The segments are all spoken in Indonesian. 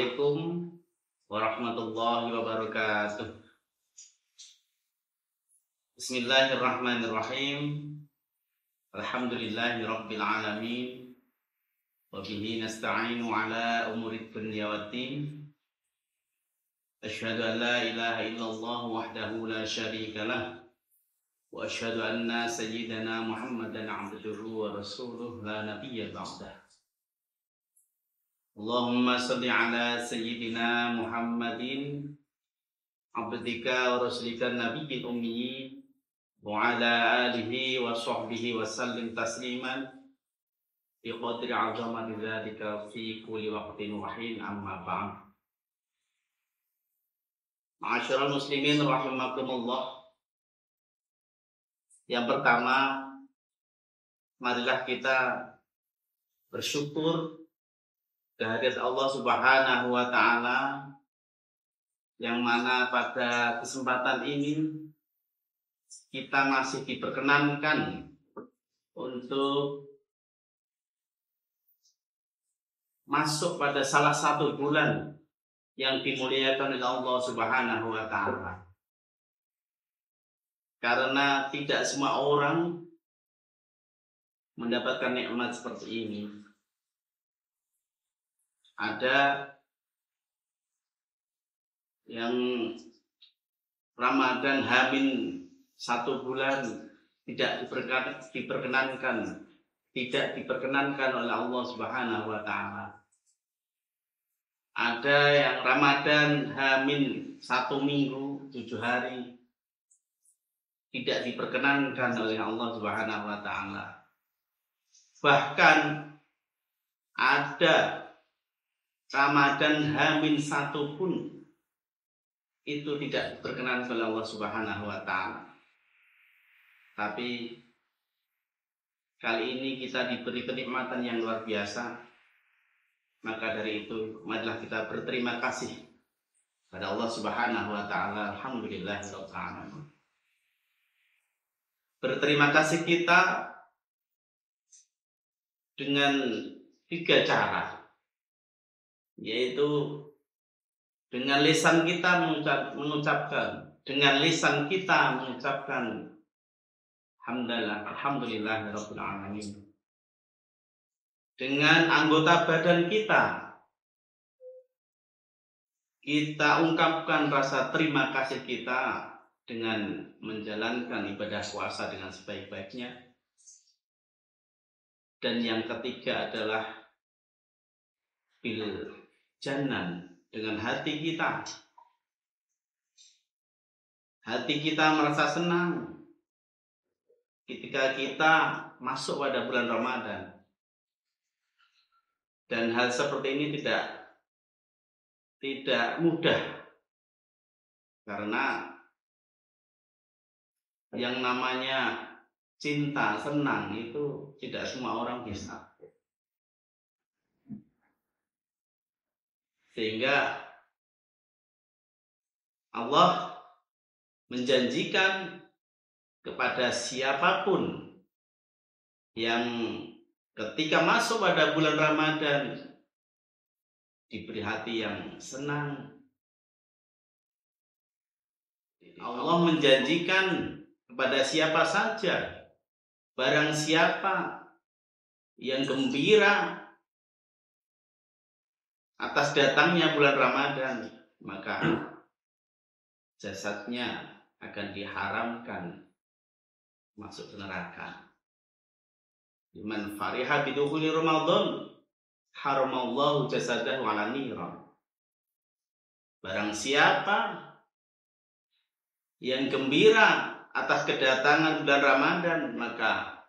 Assalamualaikum warahmatullahi wabarakatuh. Bismillahirrahmanirrahim. Alhamdulillahi rabbil alamin. Wa bihi nasta'inu ala umurid dunya waddin. Asyhadu an la ilaha illallah wahdahu la syarika lah. Wa asyhadu anna sayyidana Muhammadan abduhu wa rasuluh la nabiyya ba'dah. Allahumma salli ala sayyidina Muhammadin abdika wa rasulika nabiyil ummi wa ala alihi wa sahbihi wa sallim tasliman bi qadri azamati dzalika fi kulli waqtin wa hin, amma ba'd. Ma'asyiral muslimin rahimakumullah. Yang pertama, marilah kita bersyukur kehadirat Allah Subhanahu wa Ta'ala, yang mana pada kesempatan ini kita masih diperkenankan untuk masuk pada salah satu bulan yang dimuliakan oleh Allah Subhanahu wa Ta'ala. Karena tidak semua orang mendapatkan nikmat seperti ini. Ada yang Ramadan hamin 1 bulan tidak diperkenankan oleh Allah Subhanahu wa Ta'ala. Ada yang Ramadan hamin 1 minggu 7 hari tidak diperkenankan oleh Allah Subhanahu wa Ta'ala. Bahkan ada Ramadan hamin 1 pun itu tidak diperkenankan oleh Allah Subhanahu wa Ta'ala. Tapi kali ini kita diberi kenikmatan yang luar biasa. Maka dari itu marilah kita berterima kasih pada Allah Subhanahu wa Ta'ala. Alhamdulillahirabbil alamin. Berterima kasih kita dengan 3 cara, yaitu dengan lisan kita mengucapkan hamdalah, alhamdulillahirabbil alamin. Dengan anggota badan kita ungkapkan rasa terima kasih kita dengan menjalankan ibadah puasa dengan sebaik-baiknya. Dan yang ketiga adalah bil janan, dengan hati kita. Hati kita merasa senang ketika kita masuk pada bulan Ramadan. Dan hal seperti ini tidak mudah. Karena yang namanya cinta, senang itu tidak semua orang bisa. Sehingga Allah menjanjikan kepada siapapun yang ketika masuk pada bulan Ramadan diberi hati yang senang. Allah menjanjikan kepada siapa saja, barang siapa yang gembira atas datangnya bulan Ramadan, maka jasadnya akan diharamkan masuk ke neraka. Liman fariha bidukhuli Ramadan haramallahu jasadahu 'ala niran. Barang siapa yang gembira atas kedatangan bulan Ramadan, maka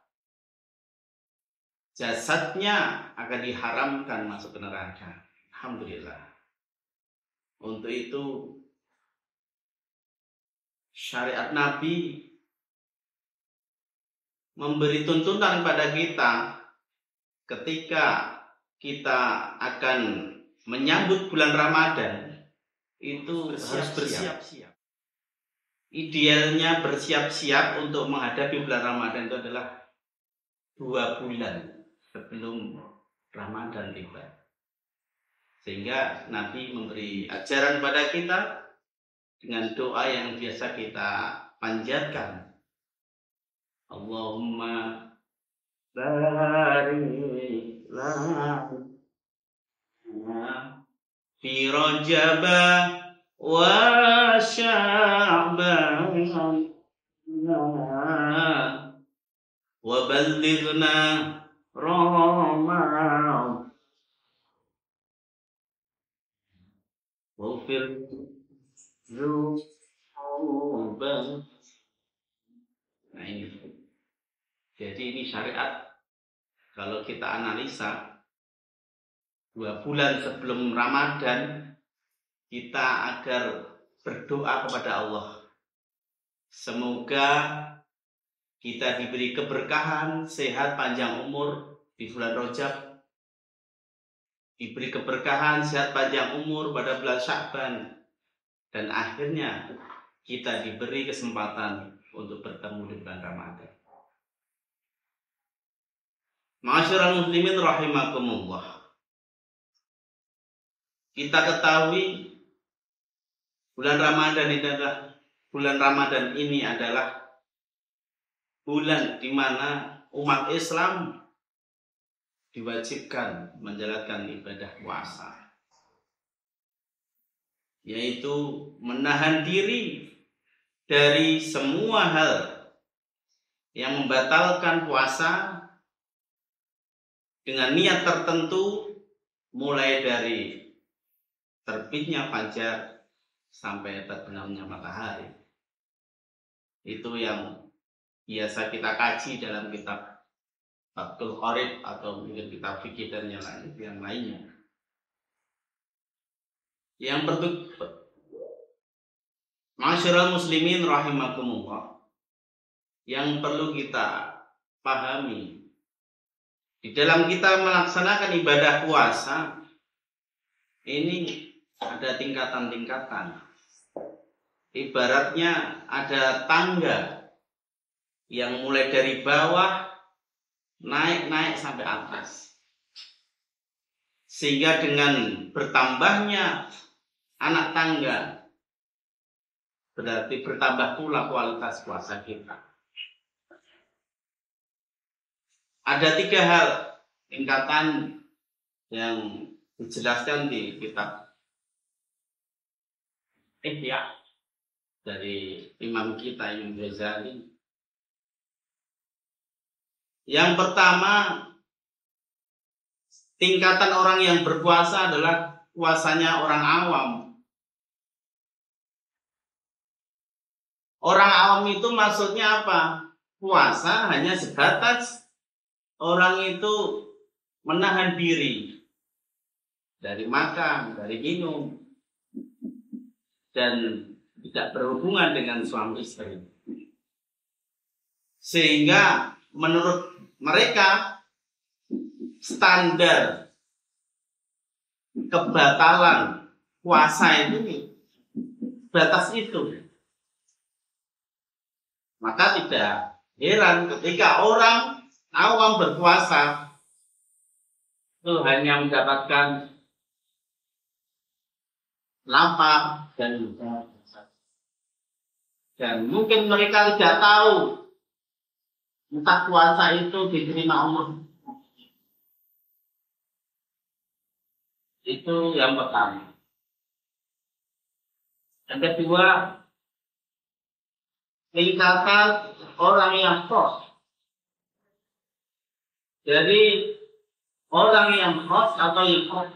jasadnya akan diharamkan masuk ke neraka. Alhamdulillah. Untuk itu syariat Nabi memberi tuntunan pada kita ketika kita akan menyambut bulan Ramadan itu harus bersiap-siap. Idealnya bersiap-siap untuk menghadapi bulan Ramadan itu adalah 2 bulan sebelum Ramadan tiba. Sehingga Nabi memberi ajaran kepada kita dengan doa yang biasa kita panjatkan. Allahumma barik lana fi Rajab wa Sya'ban wa ballighna Ramadan wafir zuban. Nah ini, jadi ini syariat. Kalau kita analisa 2 bulan sebelum Ramadan, kita agar berdoa kepada Allah, semoga kita diberi keberkahan, sehat, panjang umur di bulan Rajab, diberi keberkahan, sehat, panjang umur pada bulan Sya'ban, dan akhirnya kita diberi kesempatan untuk bertemu di bulan Ramadan. Ma'asyiral muslimin rahimakumullah. Kita ketahui bulan Ramadan ini adalah bulan di mana umat Islam diwajibkan menjalankan ibadah puasa, yaitu menahan diri dari semua hal yang membatalkan puasa dengan niat tertentu, mulai dari terbitnya fajar sampai terbenamnya matahari. Itu yang biasa kita kaji dalam kitab Fathul Qorib atau mungkin kitab fikih dan yang lainnya. Yang Ma'asyiral muslimin rahimakumullah, yang perlu kita pahami di dalam kita melaksanakan ibadah puasa ini ada tingkatan-tingkatan. Ibaratnya ada tangga yang mulai dari bawah naik sampai atas. Sehingga dengan bertambahnya anak tangga berarti bertambah pula kualitas puasa kita. Ada 3 hal tingkatan yang dijelaskan di kitab Ihya dari imam kita Imam Ghazali. Yang pertama, tingkatan orang yang berpuasa adalah puasanya orang awam. Orang awam itu maksudnya apa? Puasa hanya sebatas orang itu menahan diri dari makan, dari minum, dan tidak berhubungan dengan suami istri. Sehingga menurut mereka standar kebatalan puasa itu batas itu. Maka tidak heran ketika orang awam berpuasa itu hanya mendapatkan lapar dan mungkin mereka tidak tahu entah puasa itu diterima Allah. Itu yang pertama. Yang kedua, tingkatan orang yang khos. Jadi orang yang khos atau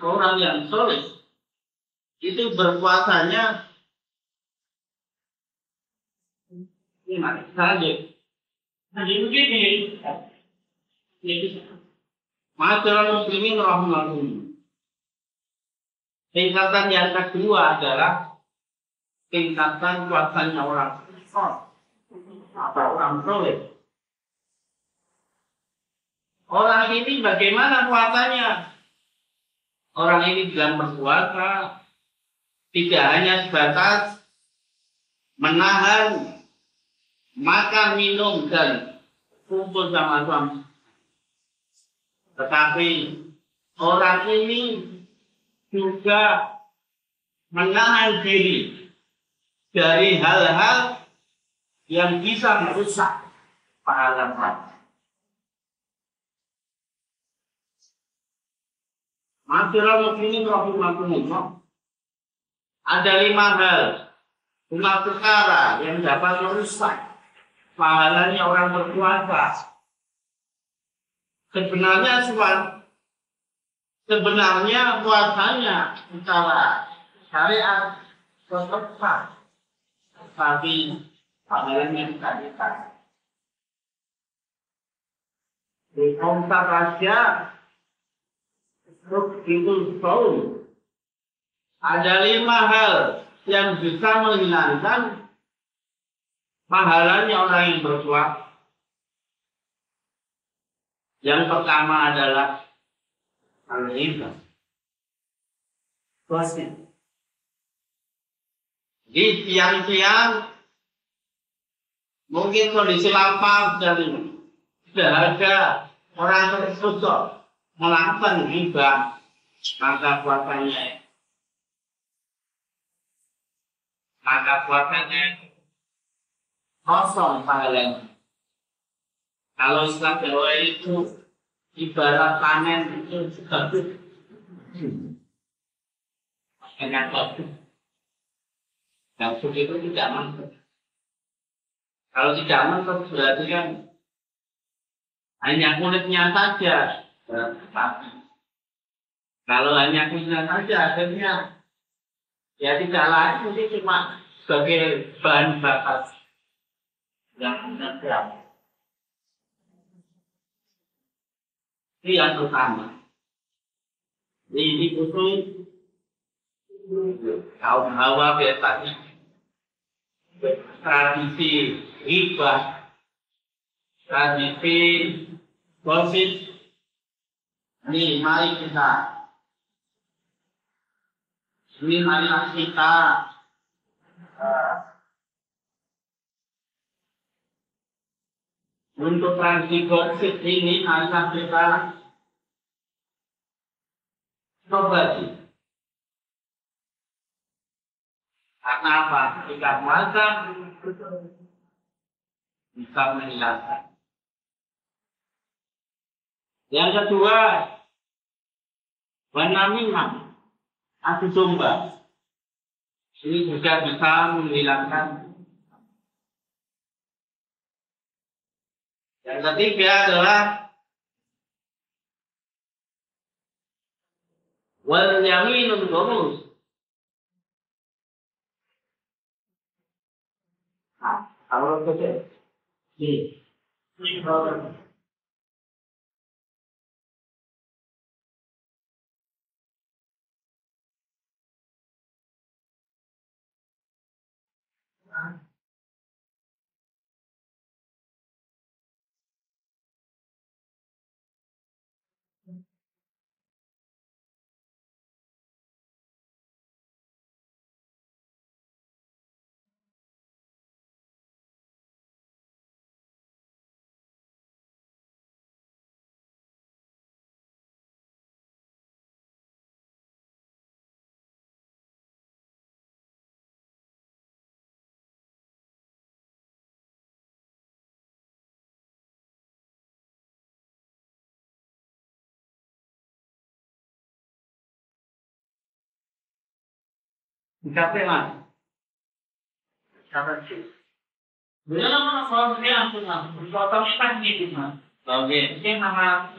orang yang soleh itu berpuasanya saja. Jadi begini, Ma'asyiral muslimin rahimakumullah. Tingkatan yang kedua adalah tingkatan puasanya orang khos atau orang soleh. Orang ini bagaimana puasanya? Orang ini dalam berpuasa tidak hanya sebatas menahan makan, minum, dan kumpul sama suami. Tetapi orang ini juga menahan diri dari hal-hal yang bisa merusak pahala kita. Masyarakat muslimin rahimakumullah, ada 5 hal, 5 perkara yang dapat merusak pahalanya orang berpuasa. Sebenarnya puasanya secara syariat tetap, tapi pahalanya tidak. Di kontak raja itu tahu ada 5 hal yang bisa menghilangkan pahalanya orang yang berpuasa. Yang pertama adalah al-ghibah, gosip. Di siang-siang mungkin kondisi lapar dan dahaga orang tersebut melakukan ghibah, maka puasanya kosong pahalanya. Kalau istilah Jawa itu ibarat panen itu gabut. Enak gabut. Gabut itu tidak mantap. Kalau tidak mantap berarti kan hanya kulitnya saja. Kalau hanya kulitnya saja akhirnya ya tidak lain, itu cuma sebagai bahan bakar yang tidak. Ini yang pertama. Ini khusus kaum Hawa biasanya tradisi ghibah, tradisi gosip. Ini mari kita untuk tradisi gosip ini harus kita coba sih. Karena apa? Jika puasa bisa menghilangkan. Yang kedua, wanamimah, adu domba. Ini juga bisa menghilangkan. Yang ketiga adalah wal yaminul ghamus. Kalau kita ini dikasih mas. Kata sih. Beliau nama soalnya aku mas. Potong ikan gitu mas. Oke. Ini nama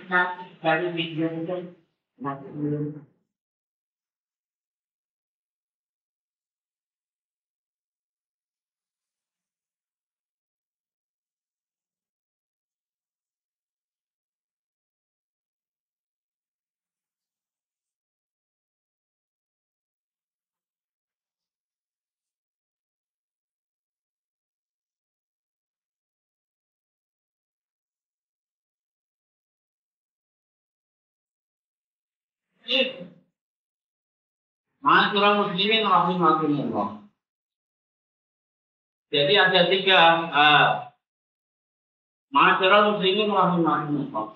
dari video itu masih belum. Masyarakat muslimin rahimakumullah. Jadi ada 3 masyarakat muslimin rahimakumullah.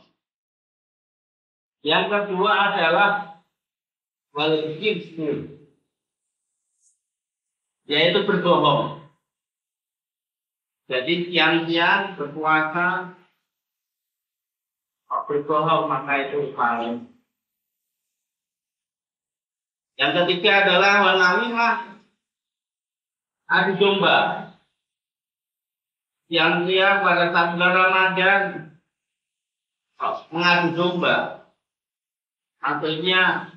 Yang kedua adalah wal kibru, yaitu berbohong. Jadi tiang-tiang berpuasa berbohong maka itu paling. Yang ketiga adalah wanamimah, adu domba. Tiang-tiang pada saat bulan Ramadan mengadu domba, artinya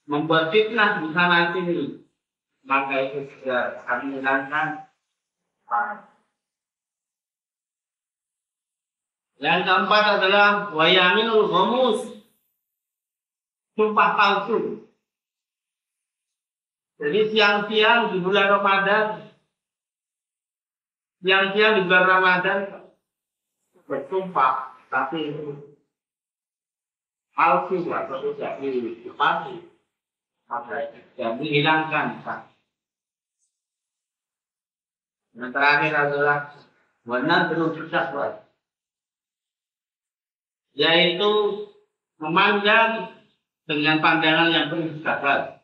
membuat fitnah di sana sini, maka itu sudah kami menangkan. Yang keempat adalah wayaminul ghamus, sumpah palsu. Jadi siang-siang di bulan Ramadan, bersumpah, tapi palsu atau tidak dipati, maka yang dihilangkan. Yang terakhir adalah benar belum bersyahwat, yaitu memandang dengan pandangan yang penuh syahwat.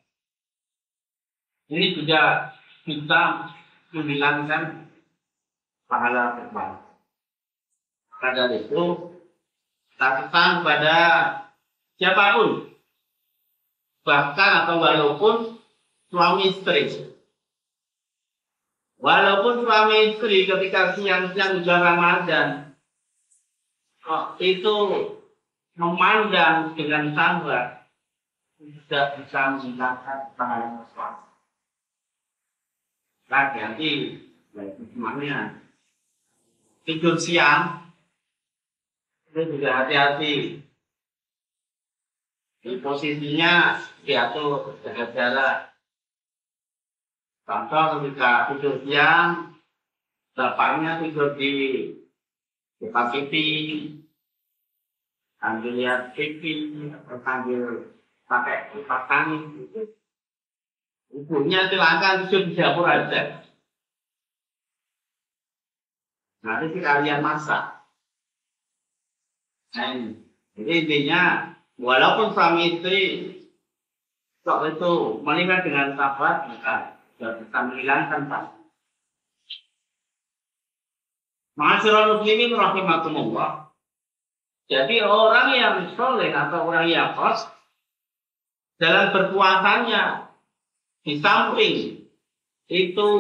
Ini juga bisa menghilangkan pahala terbang. Karena itu catatan pada siapapun, bahkan atau walaupun suami istri. Walaupun suami istri ketika siang-siang bulan Ramadan itu memandang dengan syahwat, tidak bisa menghilangkan pahala puasa. Nanti semuanya tidur siang itu juga hati-hati. Di posisinya diatur jaga jarak. Contoh ketika tidur siang, bapaknya tidur di depan TV, sambil lihat TV, atau sambil pakai kipas angin. Ibunya silakan tidur di dapur aja. Nanti kalian masak. Jadi intinya, walaupun suami istri sok itu menikah dengan sahabat, maka sudah bisa menghilangkan pahala. Ma'asyiral muslimin rahimakumullah. Jadi orang yang soleh atau orang yang kos dalam berpuasanya, di samping itu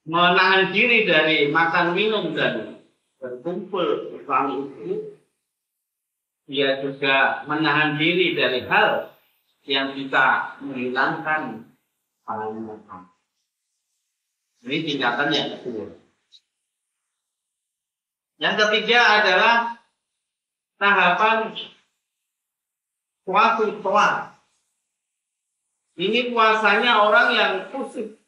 menahan diri dari makan minum dan berkumpul suami istri, dia juga menahan diri dari hal yang bisa menghilangkan pahala. Ini tingkatan yang kedua. Yang ketiga adalah tahapan puasa. Ini puasanya orang yang khusyuk,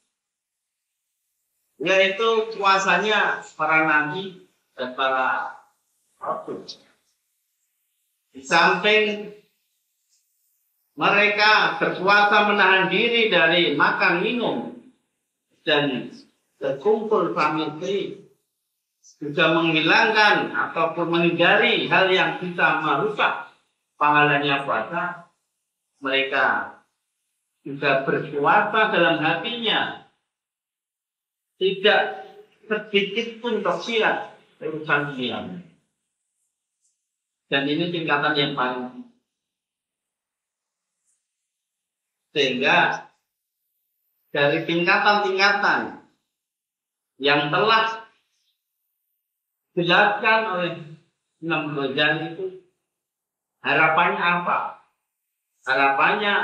yaitu puasanya para nabi dan para rasul. Di samping mereka berpuasa menahan diri dari makan minum dan berkumpul famili, juga menghilangkan ataupun menghindari hal yang bisa merusak pahalanya puasa. Mereka juga berpuasa dalam hatinya, tidak sedikit pun tersirat urusan dunia. Dan ini tingkatan yang paling tinggi. Sehingga dari tingkatan-tingkatan yang telah dijelaskan oleh Imam Ghazali itu, harapannya apa? Harapannya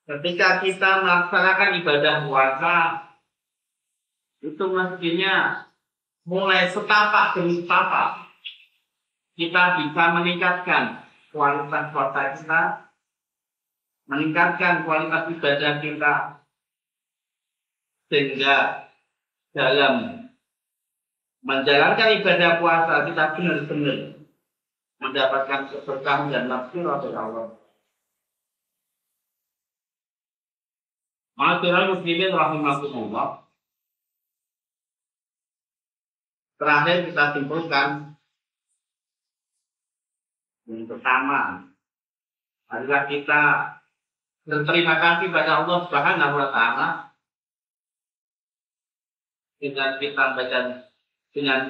ketika kita melaksanakan ibadah puasa, itu mestinya mulai setapak demi setapak kita bisa meningkatkan kualitas puasa kita, meningkatkan kualitas ibadah kita, sehingga dalam menjalankan ibadah puasa kita benar-benar mendapatkan keberkahan dan maghfirah dari Allah. Ma'asyiral muslimin rahimakumullah. Terakhir kita simpulkan yang pertama, adalah kita berterima kasih pada Allah Subhanahu wa taala dengan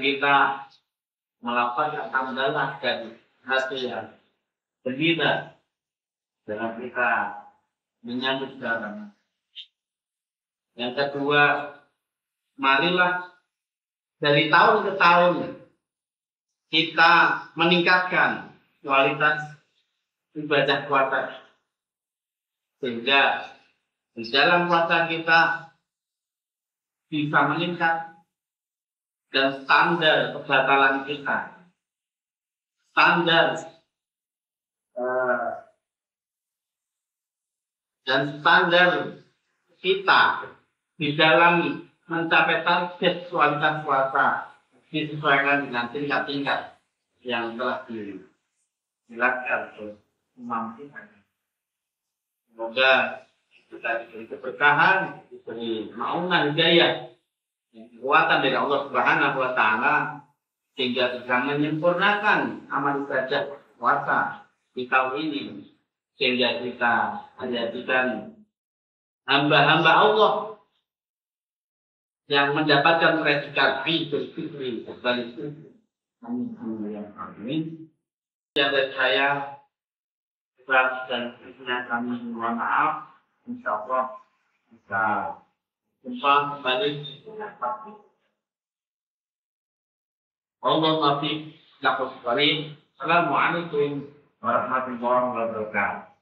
kita melakukan hamdalah dan hati yang gembira, dengan kita menyambut dalam. Yang kedua, marilah dari tahun ke tahun kita meningkatkan kualitas ibadah puasa, sehingga di dalam puasa kita bisa meningkat dan standar kebatalan kita, standar kita di dalam mencapai target kualitas puasa disesuaikan dengan tingkat-tingkat yang telah dijelaskan oleh Imam kita. Semoga kita diberi keberkahan, diberi maunan hidayah, kekuatan dari Allah Subhanahu wa taala, sehingga bisa menyempurnakan amal ibadah puasa di tahun ini, sehingga kita menjadikan hamba-hamba Allah yang mendapatkan predikat Idul Fitri sekaligus. Amin. Yang dari saya dan kami mohon maaf. Insya Allah bisa jumpa kembali. Allah nafi. Assalamualaikum warahmatullahi wabarakatuh.